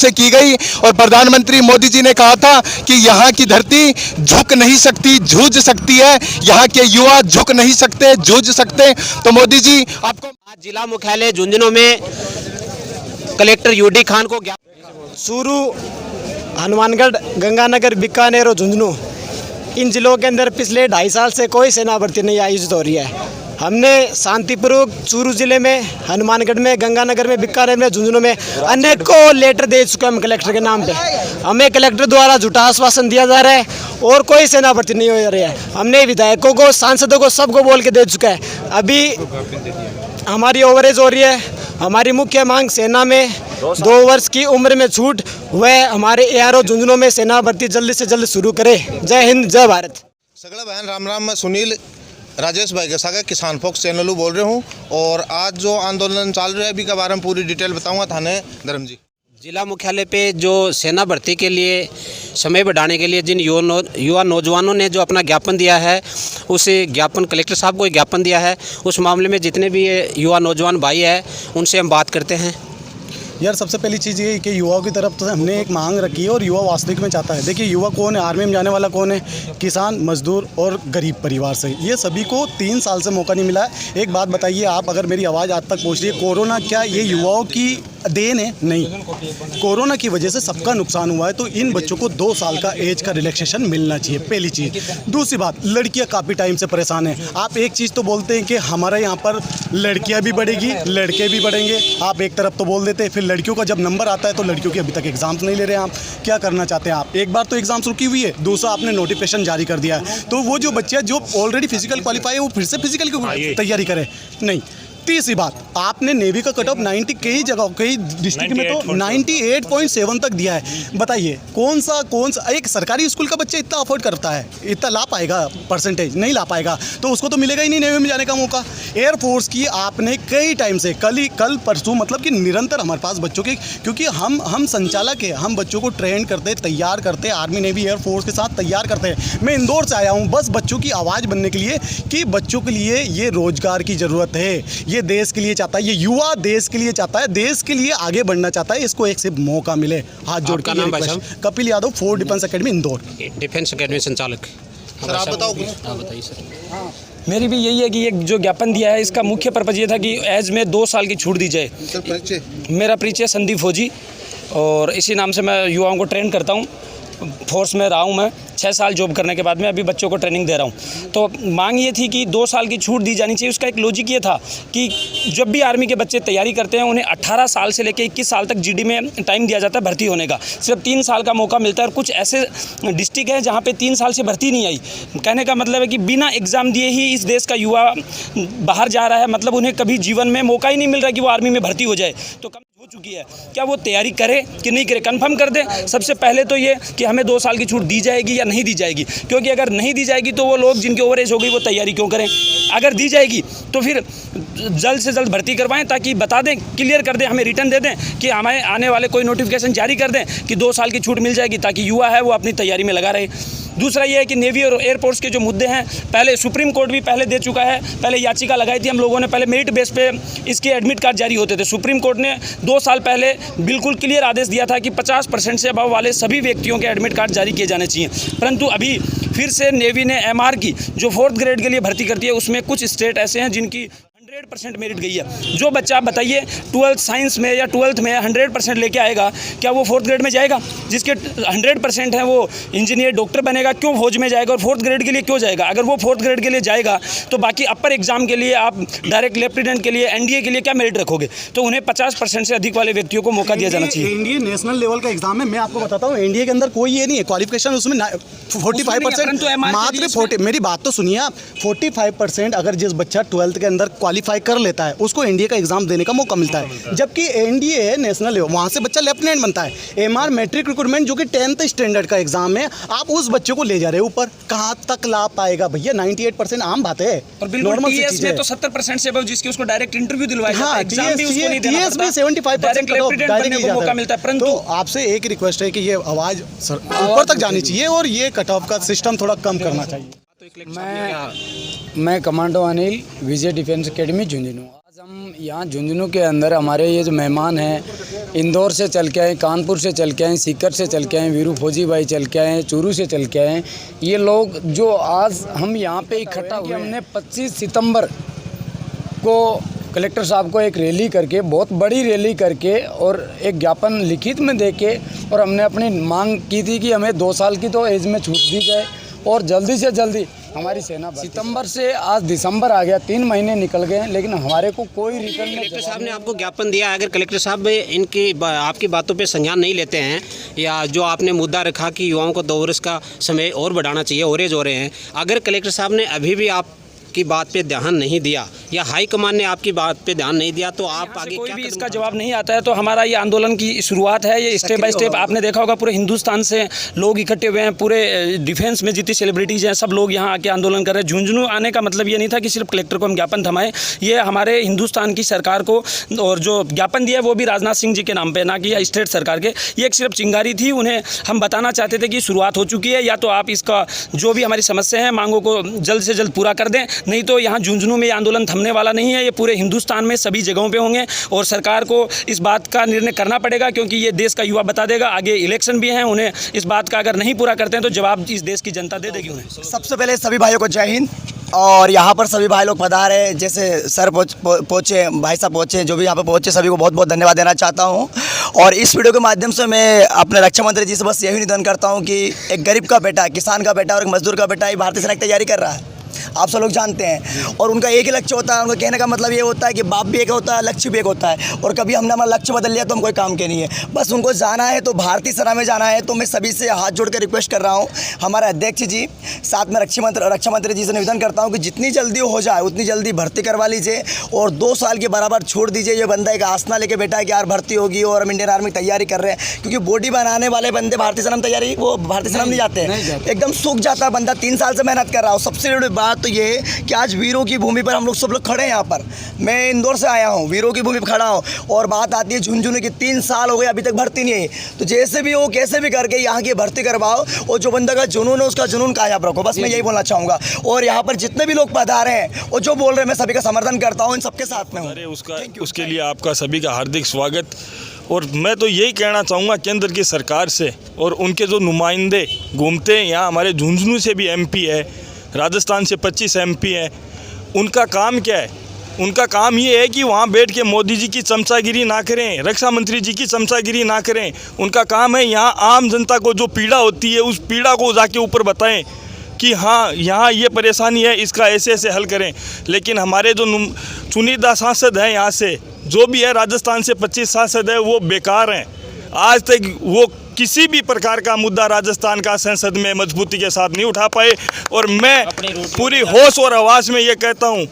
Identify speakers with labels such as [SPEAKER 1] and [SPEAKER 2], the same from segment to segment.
[SPEAKER 1] से की गई और प्रधानमंत्री मोदी जी ने कहा था कि यहाँ की धरती झुक नहीं सकती, जूझ सकती है, यहाँ के युवा झुक नहीं सकते, जूझ सकते। तो मोदी जी आपको
[SPEAKER 2] आज जिला मुख्यालय झुंझुनू में कलेक्टर यूडी खान को
[SPEAKER 3] चूरू, हनुमानगढ़, गंगानगर, बीकानेर और झुंझुनू, इन जिलों के अंदर पिछले 2.5 साल से कोई सेना भर्ती नहीं आयोजित हो रही है। हमने शांतिपूर्वक चूरू जिले में, हनुमानगढ़ में, गंगानगर में, बीकानेर में, झुंझुनू में अनेकों लेटर दे चुके हैं हम कलेक्टर के नाम पे। हमें कलेक्टर द्वारा झूठा आश्वासन दिया जा रहा है और कोई सेना भर्ती नहीं हो रही है। हमने विधायकों को, सांसदों को, सबको बोल के दे चुका है। अभी हमारी ओवरेज हो रही है। हमारी मुख्य मांग सेना में 2 वर्ष की उम्र में छूट, वह हमारे ARO झुंझुनू में सेना भर्ती जल्द से जल्द शुरू करे। जय हिंद, जय भारत।
[SPEAKER 4] सगड़ा बहन राम राम। मैं सुनील राजेश भाई के साथ किसान फोक्स चैनल बोल रहे हूँ और आज जो आंदोलन चल रहा है अभी के बारे में पूरी डिटेल बताऊंगा थाने धर्म जी।
[SPEAKER 2] जिला मुख्यालय पे जो सेना भर्ती के लिए समय बढ़ाने के लिए जिन युवा नौजवानों ने जो अपना ज्ञापन दिया है, उस ज्ञापन कलेक्टर साहब को ज्ञापन दिया है, उस मामले में जितने भी युवा नौजवान भाई हैं उनसे हम बात करते हैं।
[SPEAKER 5] यार सबसे पहली चीज़ ये कि युवाओं की तरफ तो हमने एक मांग रखी है और युवा वास्तविक में चाहता है। देखिए युवा कौन है, आर्मी में जाने वाला कौन है? किसान, मजदूर और गरीब परिवार से। ये सभी को 3 साल से मौका नहीं मिला है। एक बात बताइए आप, अगर मेरी आवाज़ आज तक पहुँच रही है, कोरोना क्या ये युवाओं की देन है? नहीं, कोरोना की वजह से सबका नुकसान हुआ है। तो इन बच्चों को 2 साल का एज का रिलैक्सेशन मिलना चाहिए, पहली चीज़। दूसरी बात, लड़कियां काफ़ी टाइम से परेशान हैं। आप एक चीज़ तो बोलते हैं कि हमारे यहाँ पर लड़कियां भी बढ़ेगी, लड़के भी बढ़ेंगे। आप एक तरफ तो बोल देते हैं, फिर लड़कियों का जब नंबर आता है तो लड़कियों की अभी तक एग्जाम्स नहीं ले रहे हैं। आप क्या करना चाहते हैं? आप एक बार तो एग्जाम्स रुकी हुई है, दूसरा आपने नोटिफिकेशन जारी कर दिया है। तो वो जो बच्चे जो ऑलरेडी फिजिकल क्वालिफाई है वो फिर से फिजिकल की तैयारी करें? नहीं। तीसरी बात, आपने नेवी का कट ऑफ 90 कई जगह, कई डिस्ट्रिक्ट में तो 98.7 तक दिया है। बताइए कौन सा एक सरकारी स्कूल का बच्चा इतना अफोर्ड करता है, इतना ला पाएगा? परसेंटेज नहीं ला पाएगा तो उसको तो मिलेगा ही नहीं नेवी में जाने का मौका। एयरफोर्स की आपने कई टाइम से, कल परसों मतलब कि निरंतर हमारे पास बच्चों के, क्योंकि हम संचालक है, हम बच्चों को ट्रेन करते, तैयार करते, आर्मी नेवी एयरफोर्स के साथ तैयार करते हैं। मैं इंदौर से आया हूँ बस बच्चों की आवाज़ बनने के लिए कि बच्चों के लिए ये रोजगार की ज़रूरत है। ये देश के लिए चाहता है, ये युवा देश के लिए चाहता है, देश के लिए आगे बढ़ना चाहता है। इसको एक से मौका मिले। हाथ जोड़ के
[SPEAKER 2] नाम भाई साहब?
[SPEAKER 5] Kapil Yadav, fort defence academy, Indore.
[SPEAKER 2] Defence academy संचालक।
[SPEAKER 4] सर आप बताओ।
[SPEAKER 2] बताइए सर।
[SPEAKER 6] मेरी भी यही है कि ये जो ज्ञापन दिया है इसका मुख्य पर्पज़ ये था कि एज में 2 साल की छूट दी जाए। मेरा परिचय संदीप फौजी और इसी नाम से मैं युवाओं को ट्रेन करता हूँ। फोर्स में रहा हूँ मैं 6 साल जॉब करने के बाद में अभी बच्चों को ट्रेनिंग दे रहा हूँ। तो मांग ये थी कि 2 साल की छूट दी जानी चाहिए। उसका एक लॉजिक ये था कि जब भी आर्मी के बच्चे तैयारी करते हैं उन्हें 18 साल से लेकर 21 साल तक GD में टाइम दिया जाता है भर्ती होने का। सिर्फ 3 साल का मौका मिलता है और कुछ ऐसे डिस्ट्रिक्ट हैं जहाँ पे 3 साल से भर्ती नहीं आई। कहने का मतलब है कि बिना एग्ज़ाम दिए ही इस देश का युवा बाहर जा रहा है, मतलब उन्हें कभी जीवन में मौका ही नहीं मिल रहा कि वो आर्मी में भर्ती हो जाए। तो कम हो चुकी है, क्या वो तैयारी करे कि नहीं करे? कंफर्म कर दें सबसे पहले तो ये कि हमें 2 साल की छूट दी जाएगी या नहीं दी जाएगी। क्योंकि अगर नहीं दी जाएगी तो वो लोग जिनकी ओवरेज हो गई वो तैयारी क्यों करें? अगर दी जाएगी तो फिर जल्द से जल्द भर्ती करवाएं, ताकि बता दें, क्लियर कर दें, हमें रिटर्न दे दें कि हमें आने वाले कोई नोटिफिकेशन जारी कर दें कि 2 साल की छूट मिल जाएगी, ताकि युवा है वो अपनी तैयारी में लगा रहे। दूसरा ये है कि नेवी और एयरफोर्स के जो मुद्दे हैं, पहले सुप्रीम कोर्ट भी पहले दे चुका है। पहले याचिका लगाई थी हम लोगों ने, पहले मेरिट बेस पे इसके एडमिट कार्ड जारी होते थे। सुप्रीम कोर्ट ने 2 साल पहले बिल्कुल क्लियर आदेश दिया था कि 50% से अबव वाले सभी व्यक्तियों के एडमिट कार्ड जारी किए जाने चाहिए। परंतु अभी फिर से नेवी ने MR की जो 4th ग्रेड के लिए भर्ती करती है, उसमें कुछ स्टेट ऐसे हैं जिनकी 100% मेरिट गई है। जो बच्चा बताइए 12th साइंस में या 12th में 100% लेके आएगा, क्या वो 4th ग्रेड में जाएगा? जिसके 100% है वो इंजीनियर, डॉक्टर बनेगा, क्यों फौज में जाएगा? और 4th ग्रेड के लिए क्यों जाएगा? अगर वो 4th ग्रेड के लिए जाएगा तो बाकी अपर एग्जाम के लिए, आप डायरेक्ट लेफ्टिनेंट के लिए, NDA के लिए क्या मेरिट रखोगे? तो उन्हें 50% से अधिक वाले व्यक्तियों को मौका दिया जाना चाहिए।
[SPEAKER 5] NDA नेशनल लेवल का एग्जाम है, मैं आपको बताता हूँ। NDA के अंदर कोई ये नहीं है क्वालिफिकेशन, उसमें 45% मात्र। मेरी बात तो सुनिए आप, 45% अगर जिस बच्चा 12th के अंदर क्वालिफाई कर लेता है उसको NDA का एग्जाम देने का मौका मिलता है। जबकि NDA है नेशनल लेवल, वहाँ से बच्चा लेफ्टिनेंट बनता है। MR मैट्रिक रिक्रूटमेंट जो कि 10th स्टैंडर्ड का एग्जाम है, आप उस बच्चे को ले जा रहे हो ऊपर, कहाँ तक ला पाएगा भैया? 98% आम बात है।
[SPEAKER 6] और बिल्कुल TS में तो 70% से अबव जिसके उसको डायरेक्ट इंटरव्यू दिलवाया जाता है, एग्जाम भी उसको नहीं देना पड़ता,
[SPEAKER 5] 75%
[SPEAKER 6] बनने को मौका मिलता है। परंतु
[SPEAKER 5] तो आपसे एक रिक्वेस्ट है कि ये आवाज़ ऊपर तक जानी चाहिए और ये कट ऑफ का सिस्टम थोड़ा कम करना चाहिए।
[SPEAKER 7] मैं कमांडो अनिल, विजय डिफेंस एकेडमी झुंझुनू। आज हम यहाँ झुंझुनू के अंदर हमारे ये जो मेहमान हैं इंदौर से चल के आए, कानपुर से चल के आए, सीकर से चल के आए, वीरू फौजी भाई चल के आए, चूरू से चल के आए। ये लोग जो आज हम यहाँ पे इकट्ठा हुए, हमने 25 सितंबर को कलेक्टर साहब को एक रैली करके, बहुत बड़ी रैली करके और एक ज्ञापन लिखित में देके, और हमने अपनी मांग की थी कि हमें 2 साल की तो एज में छूट दी जाए और जल्दी से जल्दी हमारी सेना। सितंबर से आज दिसंबर आ गया, 3 महीने निकल गए, लेकिन हमारे को कोई रिटर्न नहीं।
[SPEAKER 2] कलेक्टर साहब ने आपको ज्ञापन दिया, अगर कलेक्टर साहब इनकी आपकी बातों पे संज्ञान नहीं लेते हैं, या जो आपने मुद्दा रखा कि युवाओं को 2 वर्ष का समय और बढ़ाना चाहिए, ओवरेज हो रहे हैं, अगर कलेक्टर साहब ने अभी भी आपकी बात पे ध्यान नहीं दिया या हाईकमान ने आपकी बात पे ध्यान नहीं दिया, तो आप आगे
[SPEAKER 6] कोई
[SPEAKER 2] क्या
[SPEAKER 6] भी
[SPEAKER 2] कदम
[SPEAKER 6] इसका जवाब नहीं आता है तो हमारा ये आंदोलन की शुरुआत है। ये स्टेप बाय स्टेप आपने देखा होगा, पूरे हिंदुस्तान से लोग इकट्ठे हुए हैं, पूरे डिफेंस में जितनी सेलिब्रिटीज़ हैं सब लोग यहाँ आके आंदोलन कर रहे हैं। झुंझुनू आने का मतलब ये नहीं था कि सिर्फ कलेक्टर को हम ज्ञापन थमाएं, ये हमारे हिंदुस्तान की सरकार को, और जो ज्ञापन दिया है वो भी राजनाथ सिंह जी के नाम पे, ना कि स्टेट सरकार के। ये एक सिर्फ चिंगारी थी, उन्हें हम बताना चाहते थे कि शुरुआत हो चुकी है, या तो आप इसका जो भी हमारी समस्या है मांगों को जल्द से जल्द पूरा कर दें, नहीं तो यहाँ झुंझुनू में ये आंदोलन थमने वाला नहीं है। ये पूरे हिंदुस्तान में सभी जगहों पे होंगे और सरकार को इस बात का निर्णय करना पड़ेगा, क्योंकि ये देश का युवा बता देगा। आगे इलेक्शन भी हैं, उन्हें इस बात का अगर नहीं पूरा करते हैं तो जवाब इस देश की जनता दे देगी उन्हें।
[SPEAKER 8] सबसे पहले सभी भाइयों को जय हिंद। और यहाँ पर सभी भाई लोग पधारे, जैसे सर पहुँचे, भाई साहब पहुँचे, जो भी यहाँ पर पहुँचे, सभी को बहुत बहुत धन्यवाद देना चाहता हूँ। और इस वीडियो के माध्यम से मैं अपने रक्षा मंत्री जी से बस यही निवेदन करता हूँ कि एक गरीब का बेटा, किसान का बेटा और एक मजदूर का बेटा ये भारतीय सेना की तैयारी कर रहा है, आप सब लोग जानते हैं। और उनका एक ही लक्ष्य होता है, उनका कहने का मतलब ये होता है कि बाप भी एक होता है, लक्ष्य भी एक होता है। और कभी हमने हमारा लक्ष्य बदल लिया तो हम कोई काम के नहीं है, बस उनको जाना है तो भारतीय सेना में जाना है। तो मैं सभी से हाथ जोड़ कर रिक्वेस्ट कर रहा हूँ, हमारे अध्यक्ष जी, साथ में रक्षा मंत्री जी से निवेदन करता हूँ कि जितनी जल्दी हो जाए उतनी जल्दी भर्ती करवा लीजिए और 2 साल के बराबर छोड़ दीजिए। ये बंदा एक आसना लेके बैठा है कि यार भर्ती होगी और हम इंडियन आर्मी की तैयारी कर रहे हैं, क्योंकि बॉडी बनाने वाले बंदे भारतीय सेना में तैयारी, वो भारतीय सेना में नहीं जाते हैं, एकदम सूख जाता है बंदा। 3 साल से मेहनत कर रहा हूँ। सबसे बड़ी बात तो ये है कि आज वीरों की भूमि पर हम लोग सब लोग खड़े हैं। यहाँ पर मैं इंदौर से आया हूँ, वीरों की भूमि पर खड़ा हूँ, और बात आती है झुंझुनू की, 3 साल हो गए अभी तक भर्ती नहीं है। तो जैसे भी हो, कैसे भी करके यहाँ की भर्ती करवाओ, और जो बंदा का जुनून है उसका जुनून कामयाब रखो, बस मैं यही बोलना चाहूँगा। और यहाँ पर जितने भी लोग पधारे हैं और जो बोल रहे हैं, मैं सभी का समर्थन करता हूँ, इन सबके साथ में हूँ।
[SPEAKER 9] उसके लिए आपका सभी का हार्दिक स्वागत। और मैं तो यही कहना चाहूँगा केंद्र की सरकार से, और उनके जो नुमाइंदे घूमते हैं यहाँ, हमारे झुंझुनू से भी MP है, राजस्थान से 25 MP है, उनका काम क्या है? उनका काम ये है कि वहाँ बैठ के मोदी जी की चमचागिरी ना करें, रक्षा मंत्री जी की चमचागिरी ना करें। उनका काम है यहाँ आम जनता को जो पीड़ा होती है उस पीड़ा को जाके ऊपर बताएं कि हाँ यहाँ ये परेशानी है, इसका ऐसे ऐसे हल करें। लेकिन हमारे जो चुनिंदा सांसद हैं यहाँ से, जो भी है राजस्थान से 25 सांसद है, वो बेकार हैं। आज तक वो किसी भी प्रकार का मुद्दा राजस्थान का संसद में मजबूती के साथ नहीं उठा पाए। और मैं पूरी होश और आवाज़ में ये कहता हूँ,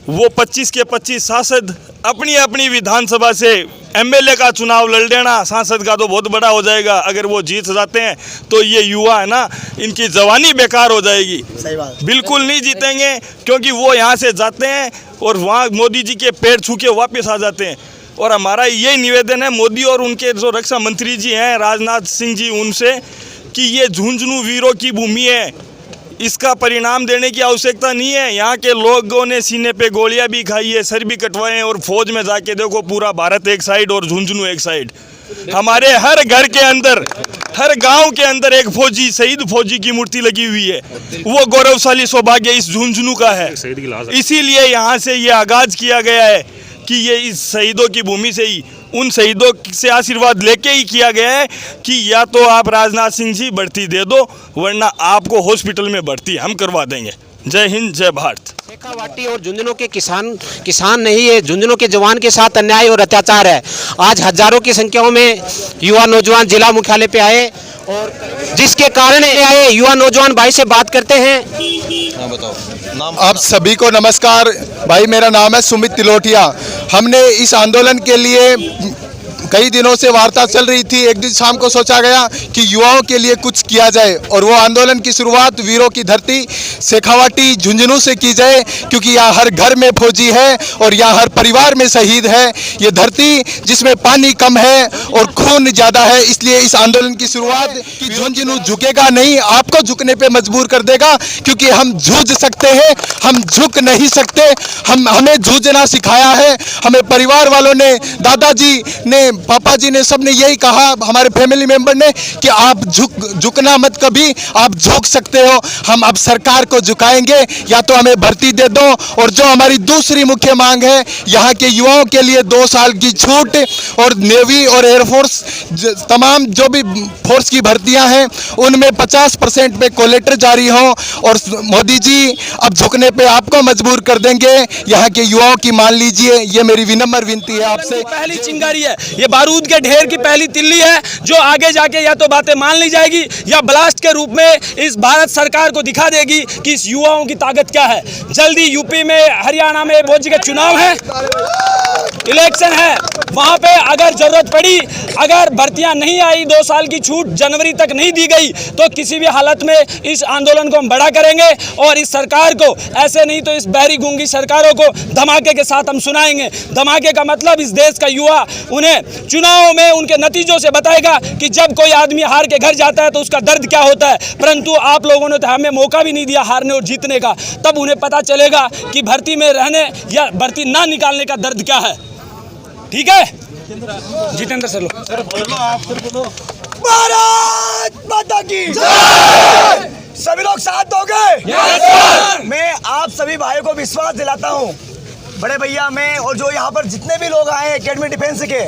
[SPEAKER 9] वो 25 के 25 सांसद अपनी अपनी विधानसभा से MLA का चुनाव लड़ लेना, सांसद का तो बहुत बड़ा हो जाएगा। अगर वो जीत जाते हैं तो ये युवा है ना, इनकी जवानी बेकार हो जाएगी।
[SPEAKER 8] सही बात।
[SPEAKER 9] बिल्कुल नहीं जीतेंगे, क्योंकि वो यहाँ से जाते हैं और वहाँ मोदी जी के पैर छू के वापस आ जाते हैं। और हमारा यही निवेदन है मोदी और उनके जो रक्षा मंत्री जी हैं राजनाथ सिंह जी, उनसे कि ये झुंझुनू वीरों की भूमि है, इसका परिणाम देने की आवश्यकता नहीं है। यहाँ के लोगों ने सीने पे गोलियां भी खाई है, सर भी कटवाए हैं, और फौज में जाके देखो पूरा भारत एक साइड और झुंझुनू एक साइड। हमारे हर घर के अंदर, हर गांव के अंदर एक फौजी, शहीद फौजी की मूर्ति लगी हुई है। वो गौरवशाली सौभाग्य इस झुंझुनू का है। इसीलिए यहाँ से ये आगाज किया गया है कि ये इस शहीदों की भूमि से ही, उन शहीदों से आशीर्वाद लेके ही किया गया है कि या तो आप राजनाथ सिंह जी भर्ती दे दो, वरना आपको हॉस्पिटल में भर्ती हम करवा देंगे। जय हिंद, जय भारत।
[SPEAKER 2] शेखावाटी और झुंझुनू के किसान नहीं है, झुंझुनू के जवान के साथ अन्याय और अत्याचार है। आज हजारों की संख्याओं में युवा नौजवान जिला मुख्यालय पे आए, और जिसके कारण आए युवा नौजवान भाई से बात करते हैं।
[SPEAKER 4] हाँ बताओ नाम।
[SPEAKER 1] आप सभी को नमस्कार भाई, मेरा नाम है सुमित तिलोटिया। हमने इस आंदोलन के लिए कई दिनों से वार्ता चल रही थी। एक दिन शाम को सोचा गया कि युवाओं के लिए कुछ किया जाए, और वो आंदोलन की शुरुआत वीरों की धरती शेखावाटी झुंझुनू से की जाए, क्योंकि यहाँ हर घर में फौजी है और यहाँ हर परिवार में शहीद है। ये धरती जिसमें पानी कम है और खून ज्यादा है, इसलिए इस आंदोलन की शुरुआत कि झुंझुनू झुकेगा नहीं, आपको झुकने पे मजबूर कर देगा, क्योंकि हम जूझ सकते हैं, हम झुक नहीं सकते। हमें जूझना सिखाया है, हमें परिवार वालों ने, दादाजी ने, पापा जी ने, सबने यही कहा, हमारे फैमिली मेंबर ने, कि आप झुकना मत कभी, आप झुक सकते हो। हम अब सरकार को झुकाएंगे, या तो हमें भर्ती दे दो, और जो हमारी दूसरी मुख्य मांग है, यहाँ के युवाओं के लिए 2 साल की छूट, और नेवी और एयरफोर्स तमाम जो भी फोर्स की भर्तियां हैं उनमें 50% पे कोलेटर जारी हो, और मोदी जी अब झुकने पे आपको मजबूर कर देंगे। यहाँ के युवाओं की मान लीजिए, ये मेरी विनम्र विनती है आपसे।
[SPEAKER 6] पहली चिंगारी है, ये बारूद के ढेर की पहली तिल्ली है, जो आगे जाके या तो बातें मान ली जाएगी या ब्लास्ट के रूप में इस भारत सरकार को दिखा देगी कि इस युवाओं की ताकत क्या है। जल्दी यूपी में, हरियाणा में बहुत जगह चुनाव है, इलेक्शन है, वहां पे अगर जरूरत पड़ी, अगर भर्तियां नहीं आई, 2 साल की छूट जनवरी तक नहीं दी गई, तो किसी भी हालत में इस आंदोलन को हम बड़ा करेंगे, और इस सरकार को, ऐसे नहीं तो इस बहरी गूंगी सरकारों को धमाके के साथ हम सुनाएंगे। धमाके का मतलब इस देश का युवा उन्हें चुनाव में उनके नतीजों से बताएगा कि जब कोई आदमी हार के घर जाता है तो उसका दर्द क्या होता है। परंतु आप लोगों ने तो हमें मौका भी नहीं दिया हारने और जीतने का, तब उन्हें पता चलेगा कि भर्ती में रहने या भर्ती ना निकालने का दर्द क्या है। ठीक है, जितेंद्र सर बोलो।
[SPEAKER 8] भारत माता की जय। सभी लोग साथ दोगे? मैं आप सभी भाइयों को विश्वास दिलाता हूँ, बड़े भैया मैं और जो यहाँ पर जितने भी लोग आए एकेडमी डिफेंस के,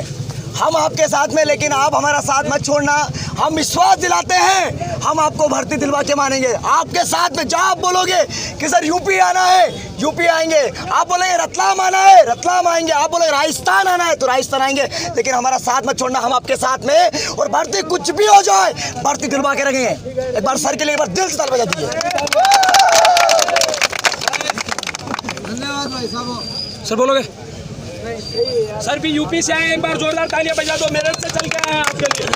[SPEAKER 8] हम आपके साथ में, लेकिन आप हमारा साथ मत छोड़ना। हम विश्वास दिलाते हैं, हम आपको भर्ती दिलवा के मानेंगे। आपके साथ में जहाँ आप बोलोगे कि सर यूपी आना है, यूपी आएंगे। आप बोलेंगे रतलाम आना है, रतलाम आएंगे। आप बोलेंगे राजस्थान आना है, तो राजस्थान आएंगे। लेकिन हमारा साथ मत छोड़ना, हम आपके साथ में, और भर्ती कुछ भी हो जाए, भर्ती दिलवा के रखेंगे। एक बार सर के लिए एक बार दिल से ताली बजा दीजिए।
[SPEAKER 6] धन्यवाद भाई साहब। सर बोलोगे? सर भी यूपी से आए, एक बार जोरदार तालियां बजा दो, मेरठ से चल के आए आपके लिए।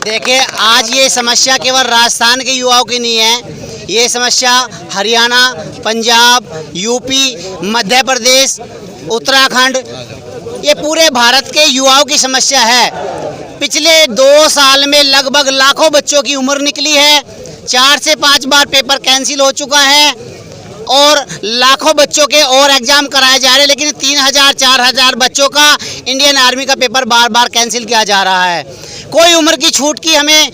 [SPEAKER 10] देखिए, आज ये समस्या केवल राजस्थान के युवाओं की नहीं है, ये समस्या हरियाणा, पंजाब, यूपी, मध्य प्रदेश, उत्तराखंड, ये पूरे भारत के युवाओं की समस्या है। पिछले 2 साल में लगभग लाखों बच्चों की उम्र निकली है, 4 से 5 बार पेपर कैंसिल हो चुका है, और लाखों बच्चों के और एग्जाम कराए जा रहे हैं, लेकिन 3000-4000 बच्चों का इंडियन आर्मी का पेपर बार बार कैंसिल किया जा रहा है। कोई उम्र की छूट की हमें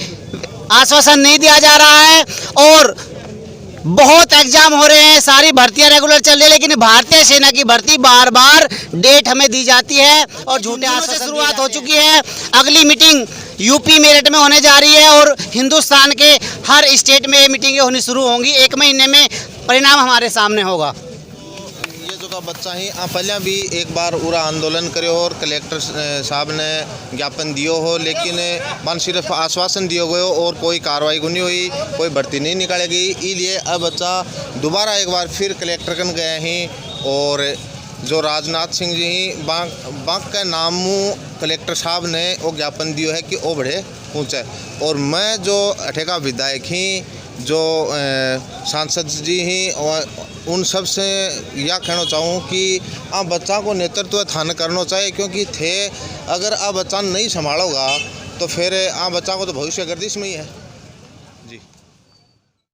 [SPEAKER 10] आश्वासन नहीं दिया जा रहा है, और बहुत एग्जाम हो रहे हैं, सारी भर्तियां रेगुलर चल रही है, लेकिन भारतीय सेना की भर्ती बार बार डेट हमें दी जाती है और झूठे आश्वासन। शुरुआत हो चुकी है, अगली मीटिंग यूपी मेरठ में होने जा रही है, और हिंदुस्तान के हर स्टेट में ये मीटिंगें होनी शुरू होंगी। 1 महीने में परिणाम हमारे सामने होगा।
[SPEAKER 4] ये जो का बच्चा ही पहले भी एक बार पूरा आंदोलन करे और कलेक्टर साहब ने ज्ञापन दियो हो, लेकिन मन सिर्फ आश्वासन दियो गयो और कोई कार्रवाई नहीं हुई, कोई भर्ती नहीं निकालेगी। इसलिए अब बच्चा दोबारा एक बार फिर कलेक्टर कन गए हैं, और जो राजनाथ सिंह जी ही बांक के नामू कलेक्टर साहब ने वो ज्ञापन दियो है कि वो बढ़े पहुँचे। और मैं जो अठेका विधायक ही, जो सांसद जी ही, और उन सब से यह कहना चाहूँ कि आप बच्चा को नेतृत्व थान करना चाहिए, क्योंकि थे अगर आप बच्चा नहीं संभालोगा तो फिर आप बच्चा को तो भविष्य गर्दिश में ही है।